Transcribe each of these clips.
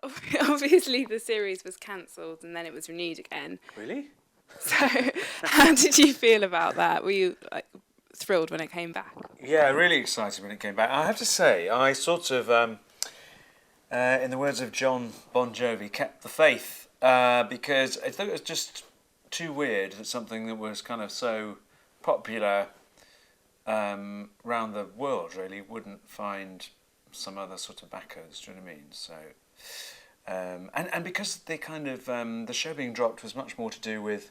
obviously the series was cancelled and then it was renewed again. Really? So how did you feel about that? Were you thrilled when it came back? Yeah, really excited when it came back. I have to say, I sort of, in the words of John Bon Jovi, kept the faith because I thought it was just too weird that something that was kind of so popular around the world really wouldn't find some other sort of backers. Do you know what I mean? So, and because the kind of the show being dropped was much more to do with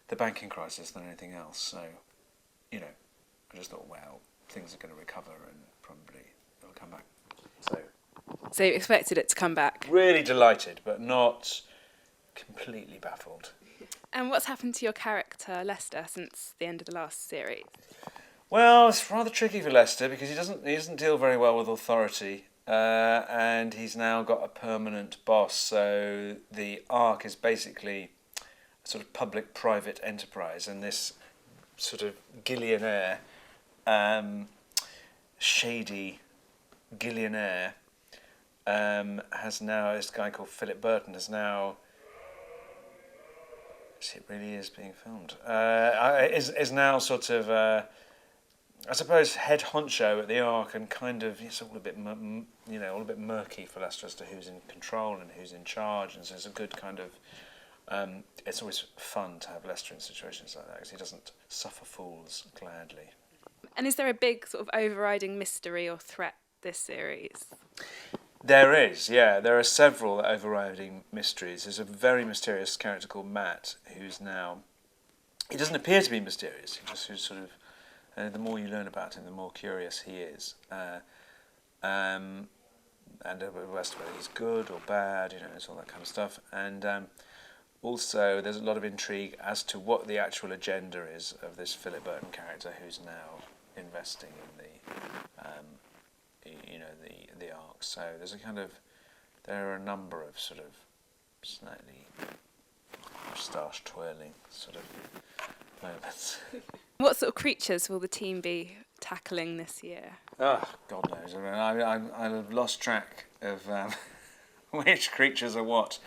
the banking crisis than anything else. So, I just thought, well, things are going to recover and probably it'll come back. So you expected it to come back. Really delighted, but not completely baffled. And what's happened to your character, Lester, since the end of the last series? Well, it's rather tricky for Lester because he doesn't deal very well with authority, and he's now got a permanent boss. So the Ark is basically a sort of public-private enterprise, and this sort of gillionaire, shady gillionaire, has now, this guy called Philip Burton has now. It really is being filmed. Is now sort of, I suppose, head honcho at the Ark, and kind of it's all a bit, all a bit murky for Lester as to who's in control and who's in charge, and so it's a good kind of. It's always fun to have Lester in situations like that because he doesn't suffer fools gladly. And is there a big sort of overriding mystery or threat this series? There is, yeah. There are several overriding mysteries. There's a very mysterious character called Matt, who's now. He doesn't appear to be mysterious. He just sort of. The more you learn about him, the more curious he is. And the rest of whether he's good or bad, it's all that kind of stuff. And also, there's a lot of intrigue as to what the actual agenda is of this Philip Burton character, who's now investing in the Ark. So there are a number of sort of slightly moustache twirling sort of moments. What sort of creatures will the team be tackling this year? Oh, God knows. I've lost track of which creatures are what.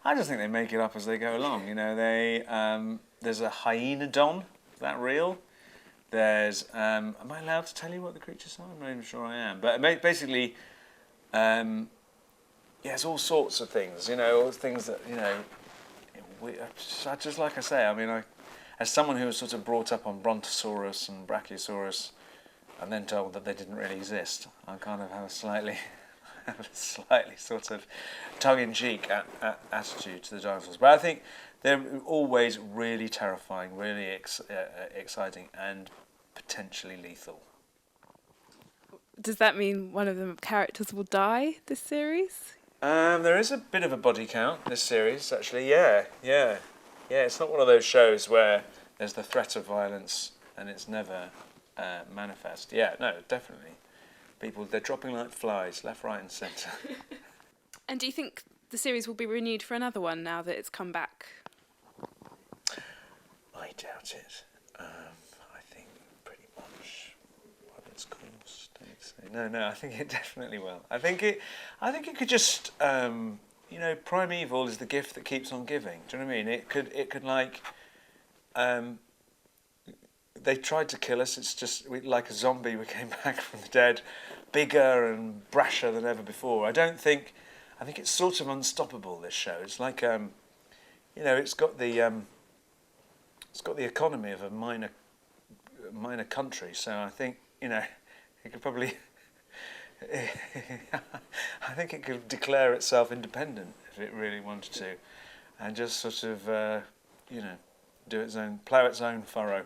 I just think they make it up as they go along. There's a hyenodon. Is that real? There's. Am I allowed to tell you what the creatures are? I'm not even sure I am. But basically, it's all sorts of things. All things that just like I say. I mean, as someone who was sort of brought up on Brontosaurus and Brachiosaurus, and then told that they didn't really exist, I kind of have a slightly sort of tongue-in-cheek attitude to the dinosaurs. But I think they're always really terrifying, really exciting, and potentially lethal. Does that mean one of the characters will die this series? There is a bit of a body count this series, actually. Yeah. It's not one of those shows where there's the threat of violence and it's never manifest. Yeah, no, definitely. People, they're dropping like flies, left, right, and centre. And do you think the series will be renewed for another one now that it's come back? I doubt it. I think pretty much what its course. No. I think it definitely will. I think it could just. Primeval is the gift that keeps on giving. Do you know what I mean? It could like. They tried to kill us. It's just like a zombie. We came back from the dead, bigger and brasher than ever before. I think it's sort of unstoppable. This show. It's like it's got the economy of a minor country. So I think it could probably. I think it could declare itself independent if it really wanted to, and just sort of plough its own furrow.